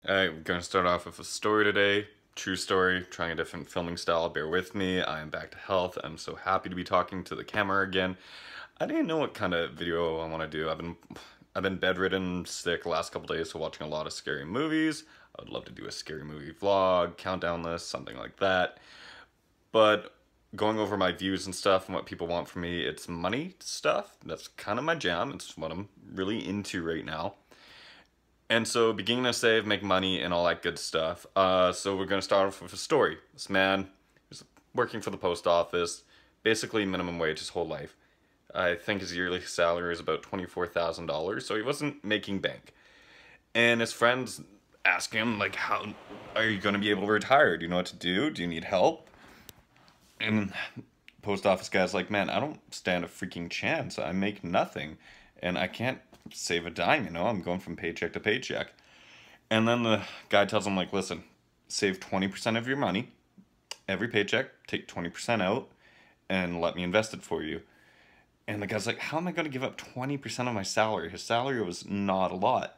Alright, we're gonna start off with a story today. True story, trying a different filming style, bear with me. I am back to health. I'm so happy to be talking to the camera again. I didn't know what kind of video I want to do. I've been bedridden, sick the last couple days, so watching a lot of scary movies. I would love to do a scary movie vlog, countdown list, something like that. But going over my views and stuff and what people want from me, it's money stuff. That's kind of my jam. It's what I'm really into right now. And so beginning to save, make money, and all that good stuff. So we're gonna start off with a story. This man was working for the post office, basically minimum wage his whole life. I think his yearly salary is about $24,000, so he wasn't making bank. And his friends ask him, like, how are you gonna be able to retire? Do you know what to do? Do you need help? And post office guy's like, man, I don't stand a freaking chance. I make nothing, and I can't save a dime, I'm going from paycheck to paycheck. And then the guy tells him, like, listen, save 20% of your money every paycheck, take 20% out, and let me invest it for you. And the guy's like, how am I going to give up 20% of my salary? His salary was not a lot.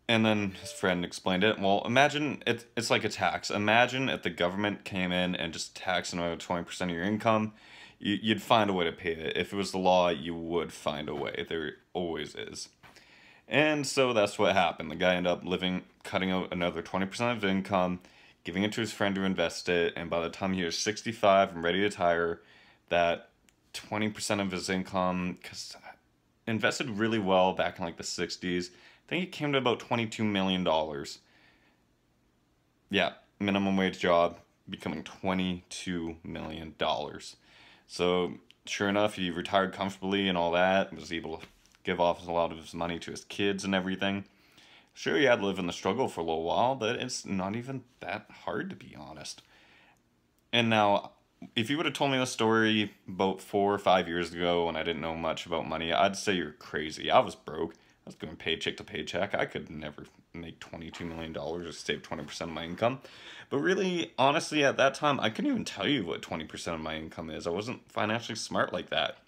And then his friend explained it. Well, imagine it's like a tax. Imagine if the government came in and just taxed another 20% of your income. You'd find a way to pay it. If it was the law, you would find a way. There always is. And so that's what happened. The guy ended up cutting out another 20% of his income, giving it to his friend to invest it, and by the time he was 65 and ready to retire, that 20% of his income, because invested really well back in like the 60s, I think it came to about $22 million. Yeah, minimum wage job becoming $22 million. So sure enough, he retired comfortably and all that, was able to give off a lot of his money to his kids and everything. Sure, he had to live in the struggle for a little while, but it's not even that hard, to be honest. And now, if you would have told me this story about 4 or 5 years ago when I didn't know much about money, I'd say you're crazy. I was broke. I was going paycheck to paycheck. I could never make $22 million or save 20% of my income. But really, honestly, at that time, I couldn't even tell you what 20% of my income is. I wasn't financially smart like that.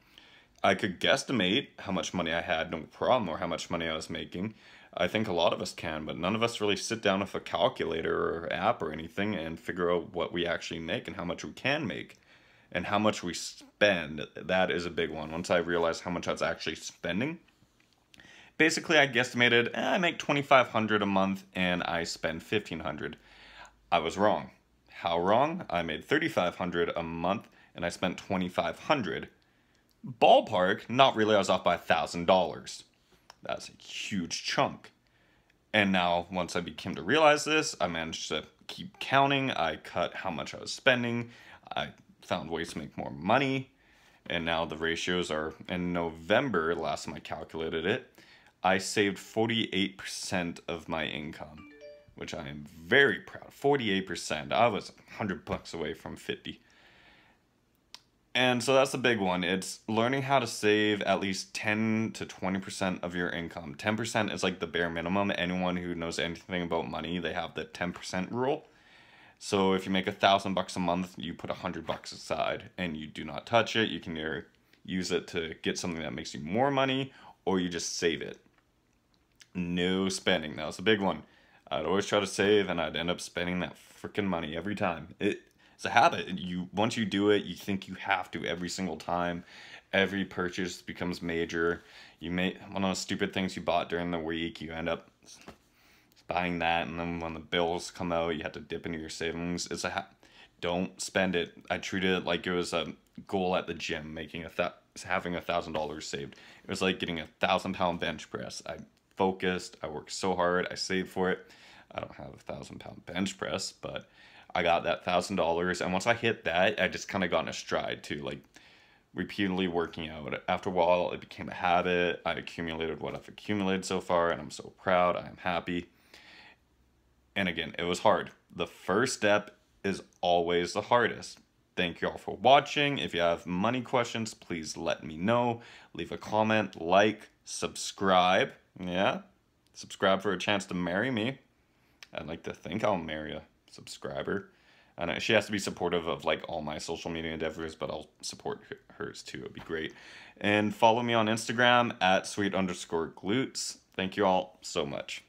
I could guesstimate how much money I had, no problem, or how much money I was making. I think a lot of us can, but none of us really sit down with a calculator or app or anything and figure out what we actually make and how much we can make and how much we spend. That is a big one. Once I realized how much I was actually spending, basically I guesstimated I make $2,500 a month and I spend $1,500. I was wrong. How wrong? I made $3,500 a month and I spent $2,500. Ballpark, not really, I was off by $1,000. That's a huge chunk. And now, once I became to realize this, I managed to keep counting. I cut how much I was spending. I found ways to make more money. And now the ratios are, in November, last time I calculated it, I saved 48% of my income, which I am very proud of. 48%. I was $100 away from 50. And so that's the big one. It's learning how to save at least 10 to 20% of your income. 10% is like the bare minimum. Anyone who knows anything about money, they have the 10% rule. So if you make $1,000 a month, you put $100 aside and you do not touch it. You can either use it to get something that makes you more money or you just save it. No spending. That was a big one. I'd always try to save and I'd end up spending that freaking money every time. It's a habit. Once you do it, you think you have to every single time. Every purchase becomes major. You make one of those stupid things you bought during the week. You end up buying that, and then when the bills come out, you have to dip into your savings. Don't spend it. I treated it like it was a goal at the gym, having $1,000 saved. It was like getting a 1,000-pound bench press. I focused. I worked so hard. I saved for it. I don't have a 1,000-pound bench press, but I got that $1,000, and once I hit that, I just kind of got in a stride too, like repeatedly working out. After a while, it became a habit. I accumulated what I've accumulated so far, and I'm so proud. I am happy. And again, it was hard. The first step is always the hardest. Thank you all for watching. If you have money questions, please let me know. Leave a comment, like, subscribe. Yeah, subscribe for a chance to marry me. I'd like to think I'll marry a subscriber. And she has to be supportive of like all my social media endeavors, but I'll support hers too. It'd be great. And follow me on Instagram at @sweet_glutes. Thank you all so much.